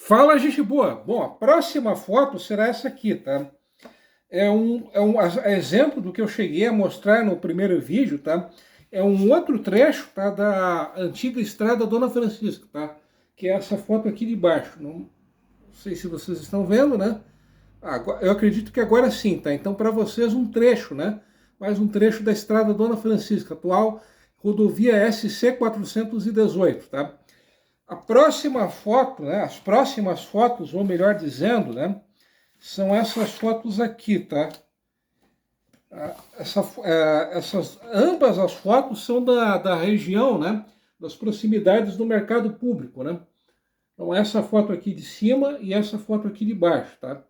Fala, gente boa. Bom, a próxima foto será essa aqui, tá? É um exemplo do que eu cheguei a mostrar no primeiro vídeo, tá? É um outro trecho, tá? Da antiga estrada Dona Francisca, tá? Que é essa foto aqui de baixo. Não sei se vocês estão vendo, né? Eu acredito que agora sim, tá? Então, para vocês, um trecho, né? Mais um trecho da estrada Dona Francisca, atual rodovia SC 418, tá? A próxima foto, né, as próximas fotos, ou melhor dizendo, né, são essas fotos aqui, tá? Ambas as fotos são da região, né, das proximidades do mercado público, né? Então, essa foto aqui de cima e essa foto aqui de baixo, tá?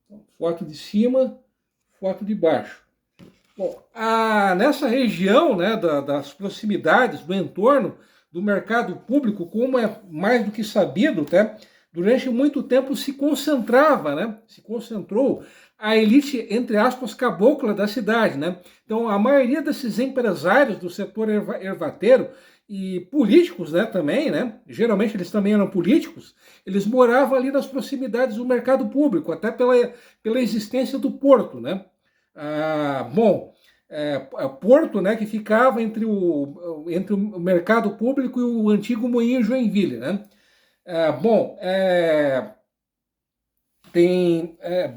Então, foto de cima, foto de baixo. Bom, nessa região, né, das proximidades, do entorno do mercado público, como é mais do que sabido, tá? Durante muito tempo se concentrava, né? Se concentrou a elite, entre aspas, cabocla da cidade, né? Então, a maioria desses empresários do setor ervateiro e políticos, né, também, né? Geralmente eles também eram políticos, eles moravam ali nas proximidades do mercado público, até pela existência do porto, né? Porto, né, que ficava entre o mercado público e o antigo Moinho Joinville, né?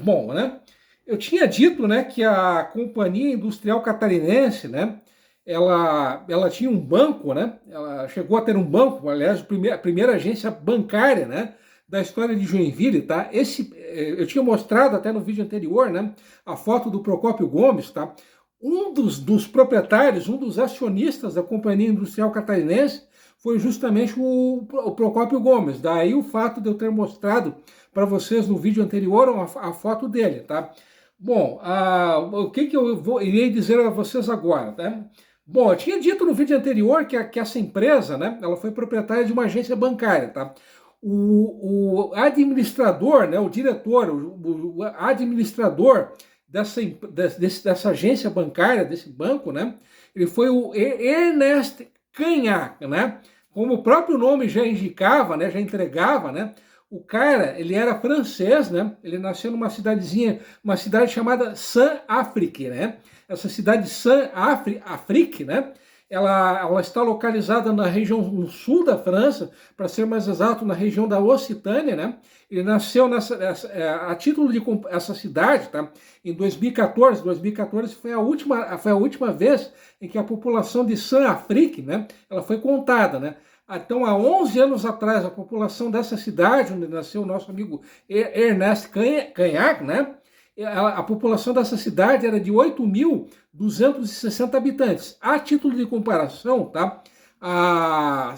Bom, né? Eu tinha dito, né, que a Companhia Industrial Catarinense, né, ela tinha um banco, né? Ela chegou a ter um banco, aliás, a primeira agência bancária, né, da história de Joinville, tá? Eu tinha mostrado até no vídeo anterior, né, a foto do Procópio Gomes, tá? Um dos proprietários, um dos acionistas da Companhia Industrial Catarinense foi justamente o Procópio Gomes. Daí o fato de eu ter mostrado para vocês no vídeo anterior a foto dele, tá? Bom, o que irei dizer a vocês agora, né? Bom, eu tinha dito no vídeo anterior que essa empresa, né, ela foi proprietária de uma agência bancária, tá? O administrador, né, o diretor, o administrador dessa agência bancária, desse banco, né, ele foi o Ernest Canhac, né? Como o próprio nome já indicava, né, já entregava, né? O cara, ele era francês, né? Ele nasceu numa cidadezinha, uma cidade chamada Saint-Affrique, né? Essa cidade Saint-Affrique, né? Ela está localizada na região no sul da França, para ser mais exato, na região da Occitânia, né? Ele nasceu a título de essa cidade, tá? Em 2014. 2014 foi a última vez em que a população de Saint-Affrique, né? Ela foi contada, né? Então, há 11 anos atrás, a população dessa cidade, onde nasceu o nosso amigo Ernest Canhac, né? A população dessa cidade era de 8.260 habitantes. A título de comparação, tá? A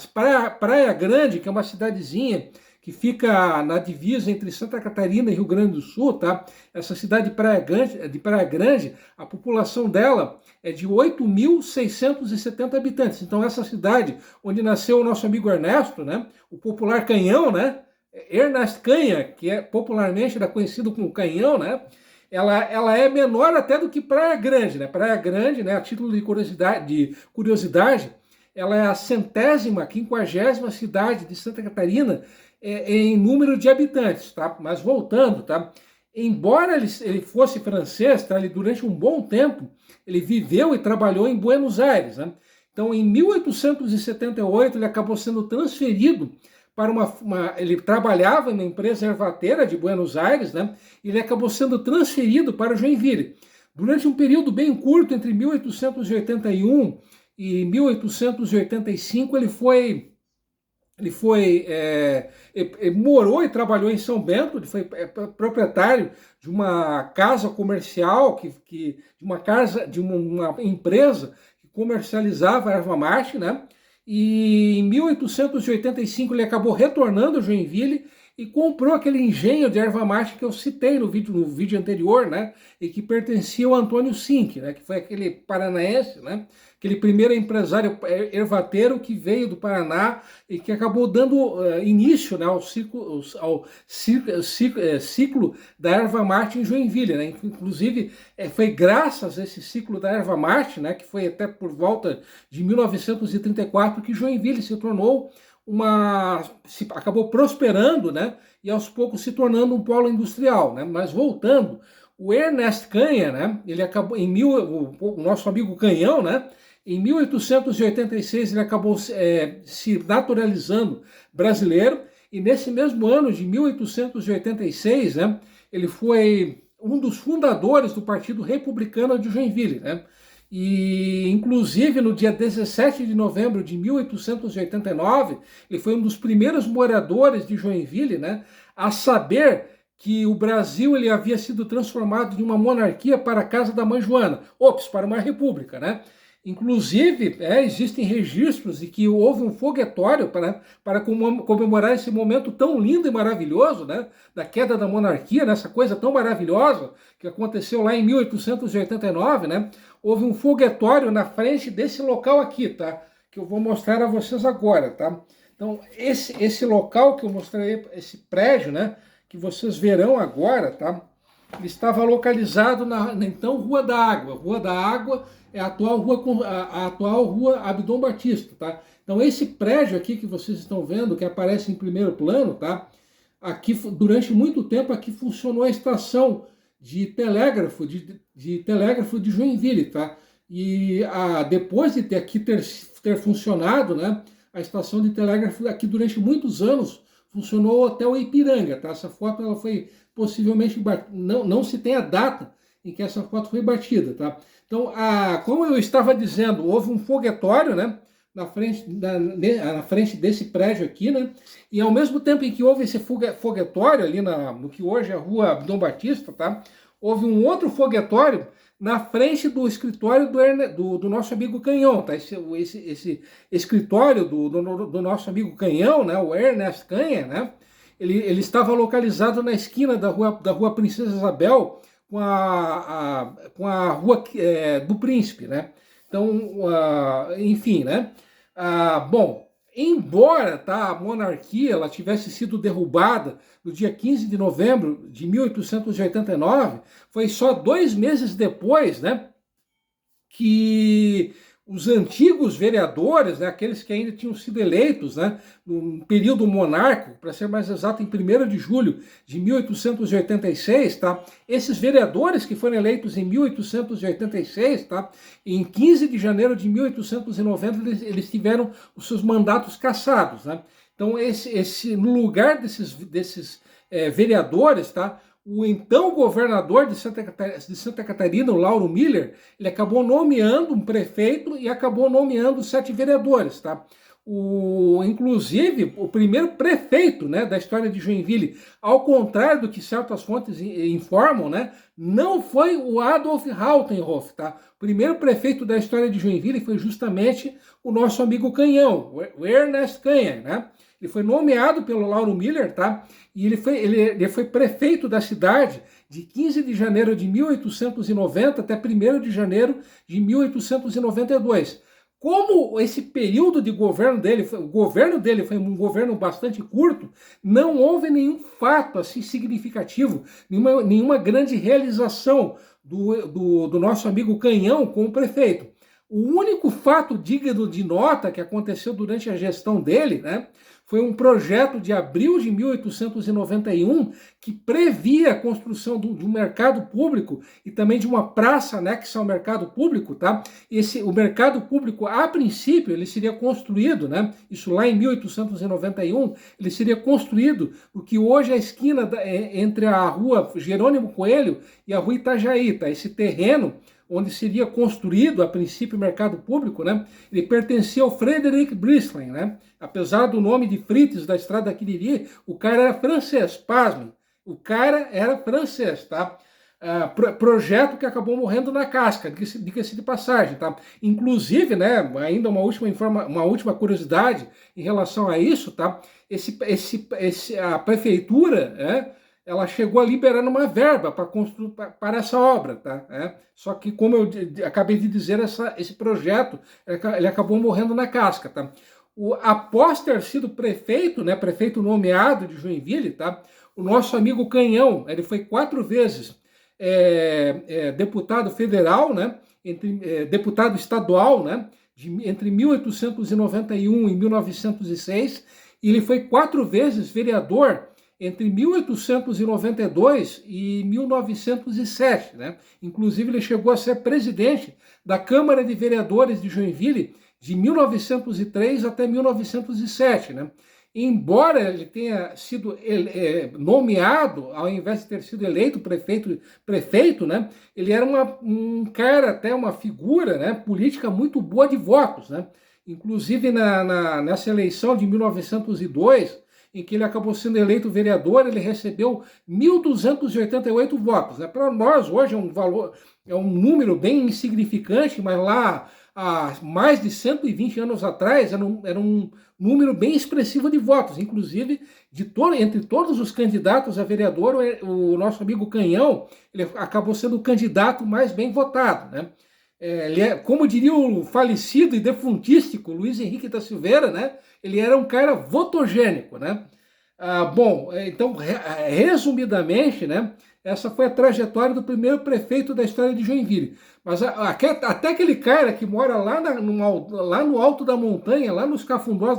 Praia Grande, que é uma cidadezinha que fica na divisa entre Santa Catarina e Rio Grande do Sul, tá? Essa cidade de Praia Grande, a população dela é de 8.670 habitantes. Então, essa cidade onde nasceu o nosso amigo Ernesto, né? O popular Canhão, né? Ernest Canha, que é popularmente conhecido como Canhão, né? Ela é menor até do que Praia Grande, né? Praia Grande, né? A título de curiosidade, ela é a 150ª cidade de Santa Catarina em número de habitantes, tá? Mas voltando, tá? Embora ele fosse francês, tá? Ele durante um bom tempo ele viveu e trabalhou em Buenos Aires, né? Então, em 1878 ele acabou sendo transferido para ele trabalhava na empresa ervateira de Buenos Aires, né? E ele acabou sendo transferido para Joinville. Durante um período bem curto, entre 1881 e 1885, morou e trabalhou em São Bento. Ele foi proprietário de uma casa comercial, de uma empresa que comercializava erva mate, né? E em 1885 ele acabou retornando a Joinville e comprou aquele engenho de erva mate que eu citei no vídeo anterior, né? E que pertencia ao Antônio Sink, né? Que foi aquele paranaense, né? Aquele primeiro empresário ervateiro que veio do Paraná e que acabou dando início, né, ao ciclo da erva mate em Joinville, né? Inclusive, foi graças a esse ciclo da erva mate, né, que foi até por volta de 1934, que Joinville se tornou acabou prosperando, né? E aos poucos se tornando um polo industrial, né? Mas voltando, o Ernest Canha, né? Ele acabou o nosso amigo Canhão, né? Em 1886 ele acabou se naturalizando brasileiro, e nesse mesmo ano de 1886, né? Ele foi um dos fundadores do Partido Republicano de Joinville, né? E, inclusive, no dia 17 de novembro de 1889, ele foi um dos primeiros moradores de Joinville, né, a saber que o Brasil ele havia sido transformado de uma monarquia para a casa da mãe Joana, para uma república, né? Inclusive, existem registros de que houve um foguetório para comemorar esse momento tão lindo e maravilhoso, né, da queda da monarquia, nessa coisa tão maravilhosa que aconteceu lá em 1889, né? Houve um foguetório na frente desse local aqui, tá? Que eu vou mostrar a vocês agora, tá? Então, esse local que eu mostrei, esse prédio, né, que vocês verão agora, tá? Ele estava localizado na então Rua da Água. Rua da Água é a atual Rua Abdom Batista, tá? Então esse prédio aqui que vocês estão vendo, que aparece em primeiro plano, tá? Aqui, durante muito tempo, aqui funcionou a estação de telégrafo de Joinville, tá? E depois de ter funcionado, né? A estação de telégrafo aqui durante muitos anos funcionou o Hotel Ipiranga, tá? Essa foto ela foi possivelmente não se tem a data em que essa foto foi batida, tá? Então, como eu estava dizendo, houve um foguetório, né, na frente desse prédio aqui, né? E ao mesmo tempo em que houve esse foguetório ali no que hoje é a Rua Dom Batista, tá? Houve um outro foguetório na frente do escritório do nosso amigo Canhão, tá? Esse escritório do nosso amigo Canhão, né? O Ernest Canha, né? Ele estava localizado na esquina da rua Princesa Isabel com a Rua do Príncipe, né? Então, enfim, né? Bom, embora, tá, a monarquia ela tivesse sido derrubada no dia 15 de novembro de 1889, foi só 2 meses depois, né, que os antigos vereadores, né, aqueles que ainda tinham sido eleitos, né, no período monárquico, para ser mais exato, em 1º de julho de 1886, tá, esses vereadores que foram eleitos em 1886, tá, em 15 de janeiro de 1890, eles tiveram os seus mandatos cassados, né. Então, no lugar desses vereadores, tá, o então governador de Santa Catarina, o Lauro Miller, ele acabou nomeando um prefeito e acabou nomeando 7 vereadores, tá? Inclusive, o primeiro prefeito, né, da história de Joinville, ao contrário do que certas fontes informam, né, não foi o Adolf Rautenhoff, tá? O primeiro prefeito da história de Joinville foi justamente o nosso amigo Canhão, o Ernest Canha, né? Ele foi nomeado pelo Lauro Miller, tá? E ele foi prefeito da cidade de 15 de janeiro de 1890 até 1º de janeiro de 1892. Como esse período de governo dele, o governo dele foi um governo bastante curto, não houve nenhum fato assim significativo, nenhuma grande realização do nosso amigo Canhão como prefeito. O único fato digno de nota que aconteceu durante a gestão dele, né, foi um projeto de abril de 1891 que previa a construção de um mercado público e também de uma praça anexa ao mercado público, tá? O mercado público, a princípio, ele seria construído, né? Isso lá em 1891, ele seria construído no que hoje é a esquina entre a rua Jerônimo Coelho e a rua Itajaí, tá? Esse terreno onde seria construído, a princípio, o mercado público, né? Ele pertencia ao Frederick Brisling, né? Apesar do nome de Fritz da Estrada Quiriri, o cara era francês, pasmem. O cara era francês, tá? Projeto que acabou morrendo na casca, diga-se de passagem, tá? Inclusive, né, ainda uma última curiosidade em relação a isso, tá? A prefeitura, né, ela chegou a liberar uma verba para essa obra, tá? Só que, como eu acabei de dizer, esse projeto ele acabou morrendo na casca, tá? Após ter sido prefeito, né, prefeito nomeado de Joinville, tá? O nosso amigo Canhão, ele foi 4 vezes deputado federal, né? Deputado estadual, né? entre 1891 e 1906, e ele foi 4 vezes vereador entre 1892 e 1907, né? Inclusive, ele chegou a ser presidente da Câmara de Vereadores de Joinville de 1903 até 1907, né? Embora ele tenha sido nomeado, ao invés de ter sido eleito prefeito, né? Ele era um cara, até uma figura, né, política muito boa de votos, né? Inclusive, nessa eleição de 1902, em que ele acabou sendo eleito vereador, ele recebeu 1.288 votos, né? Para nós, hoje, é um número bem insignificante, mas lá, há mais de 120 anos atrás, era um número bem expressivo de votos. Inclusive, entre todos os candidatos a vereador, o nosso amigo Canhão, ele acabou sendo o candidato mais bem votado, né? Como diria o falecido e defuntístico Luiz Henrique da Silveira, né? Ele era um cara votogênico, né? Então, resumidamente, né? Essa foi a trajetória do primeiro prefeito da história de Joinville. Mas até aquele cara que mora lá no alto da montanha, lá nos cafundós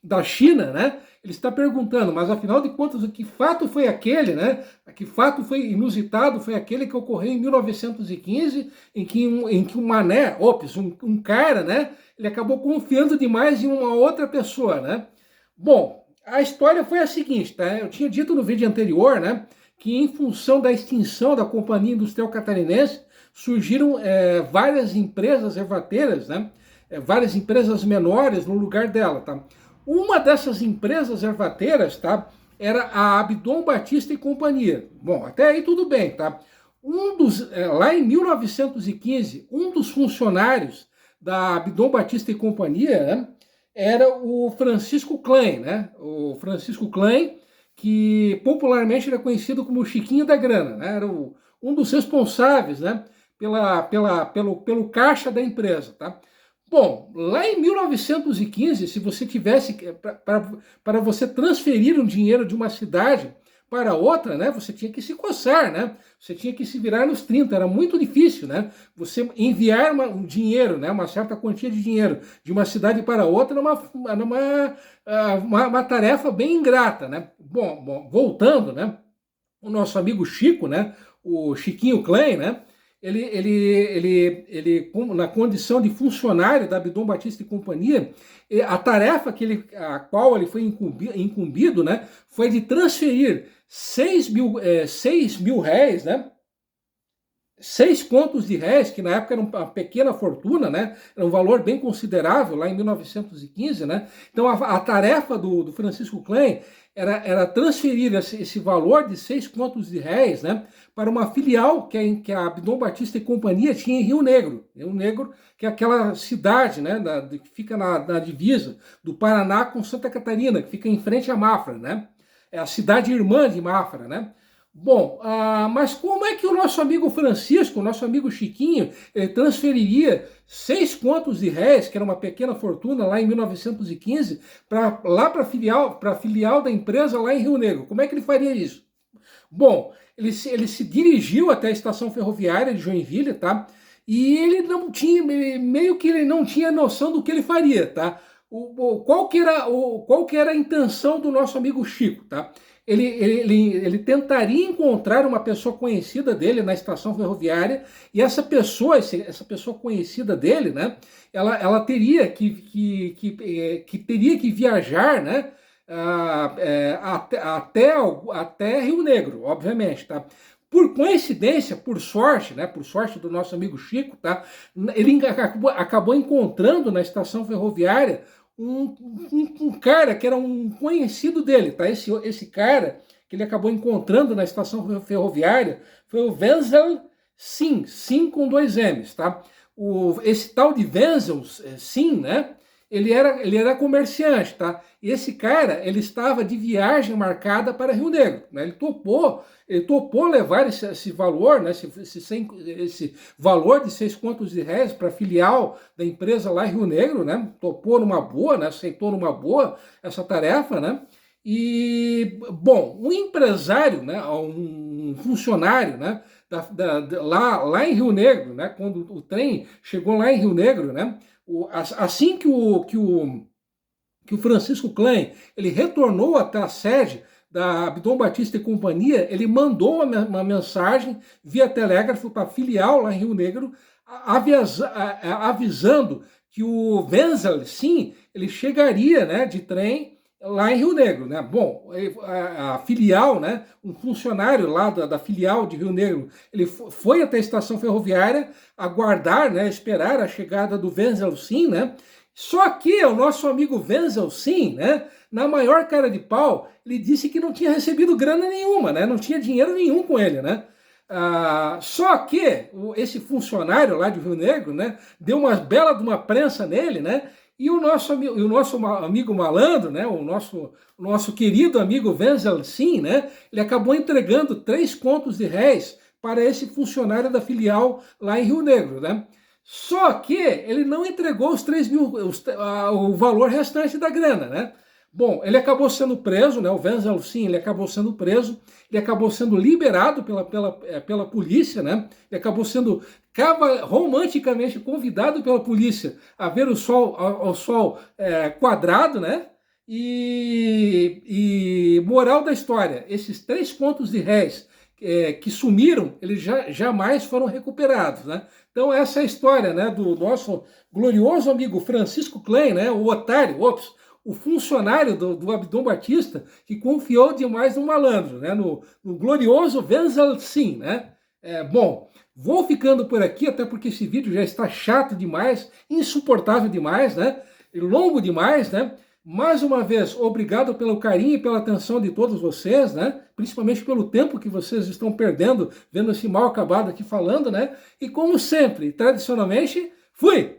da China, né? Ele está perguntando, mas afinal de contas, que fato foi aquele, né? Que fato foi inusitado foi aquele que ocorreu em 1915, em que um mané, um cara, né? Ele acabou confiando demais em uma outra pessoa, né? Bom, a história foi a seguinte, tá? Eu tinha dito no vídeo anterior, né? Que em função da extinção da Companhia Industrial Catarinense, surgiram várias empresas ervateiras, né? Várias empresas menores no lugar dela, tá? Uma dessas empresas ervateiras, tá? Era a Abdon Batista e Companhia. Bom, até aí tudo bem, tá? Lá em 1915, um dos funcionários da Abdon Batista e Companhia, né, era o Francisco Klein, né? O Francisco Klein, que popularmente era conhecido como Chiquinho da Grana, né? Era um dos responsáveis, né, pelo caixa da empresa, tá? Bom, lá em 1915, se você tivesse para você transferir um dinheiro de uma cidade para outra, né, você tinha que se coçar, né? Você tinha que se virar nos 30, era muito difícil, né? Você enviar um dinheiro, né, uma certa quantia de dinheiro de uma cidade para outra era uma tarefa bem ingrata, né? Bom, voltando, né? O nosso amigo Chico, né? O Chiquinho Klein, né? Ele, na condição de funcionário da Abdon Batista e Companhia, a tarefa a qual ele foi incumbido, né, foi de transferir 6 mil réis, né, 6 contos de réis, que na época era uma pequena fortuna, né? Era um valor bem considerável lá em 1915, né? Então a tarefa do Francisco Klein era transferir esse valor de 6 contos de réis, né, para uma filial que a Abdon Batista e Companhia tinha em Rio Negro. Rio Negro, que é aquela cidade, né, que fica na divisa do Paraná com Santa Catarina, que fica em frente a Mafra, né? É a cidade irmã de Mafra, né? Bom, mas como é que o nosso amigo Francisco, o nosso amigo Chiquinho, transferiria 6 contos de réis, que era uma pequena fortuna lá em 1915, para a filial da empresa lá em Rio Negro? Como é que ele faria isso? Bom, ele se dirigiu até a estação ferroviária de Joinville, tá? E ele meio que ele não tinha noção do que ele faria, tá? Qual que era a intenção do nosso amigo Chico, tá? Ele tentaria encontrar uma pessoa conhecida dele na estação ferroviária, e essa pessoa conhecida dele, né, ela teria que viajar, né, até Rio Negro, obviamente, tá? Por coincidência, por sorte, né, por sorte do nosso amigo Chico, tá, ele acabou encontrando na estação ferroviária um cara que era um conhecido dele, tá? Esse cara que ele acabou encontrando na estação ferroviária foi o Wenzel Sim com 2 M's, tá? Esse tal de Wenzel Sim, né? Ele era comerciante, tá? E esse cara, ele estava de viagem marcada para Rio Negro, né? Ele topou levar esse valor, né? Esse valor de 6 contos de réis para a filial da empresa lá em Rio Negro, né? Topou numa boa, né? Aceitou numa boa essa tarefa, né? E, bom, um empresário, né? Um funcionário, né? Lá em Rio Negro, né? Quando o trem chegou lá em Rio Negro, né? Assim que o Francisco Klein ele retornou até a sede da Abdon Batista e Companhia, ele mandou uma mensagem via telégrafo para a filial lá em Rio Negro, avisando que o Wenzel, sim, ele chegaria, né, de trem lá em Rio Negro, né? Bom, a filial, né, um funcionário lá da filial de Rio Negro, ele foi até a estação ferroviária aguardar, né, esperar a chegada do Wenzel, sim, né? Só que o nosso amigo Wenzel, sim, né, na maior cara de pau, ele disse que não tinha recebido grana nenhuma, né? Não tinha dinheiro nenhum com ele, né? Só que esse funcionário lá de Rio Negro, né, deu uma bela de uma prensa nele, né? E o nosso amigo malandro, né, o nosso querido amigo Wenzel, sim, né, ele acabou entregando 3 contos de réis para esse funcionário da filial lá em Rio Negro, né? Só que ele não entregou os 3 mil, o valor restante da grana, né? Bom, ele acabou sendo preso, né? O Wenzel, sim, ele acabou sendo preso, ele acabou sendo liberado pela polícia, né? Ele acabou sendo romanticamente convidado pela polícia a ver o sol quadrado, né? E moral da história, esses 3 contos de réis que sumiram, eles jamais foram recuperados, né? Então essa é a história, né, do nosso glorioso amigo Francisco Klein, né, o otário, o funcionário do Abdon Batista, que confiou demais no malandro, né, no glorioso Wenzel, sim, né? Bom, vou ficando por aqui, até porque esse vídeo já está chato demais, insuportável demais, né? E longo demais, né? Mais uma vez, obrigado pelo carinho e pela atenção de todos vocês, né? Principalmente pelo tempo que vocês estão perdendo vendo esse mal acabado aqui falando, né? E como sempre, tradicionalmente, fui!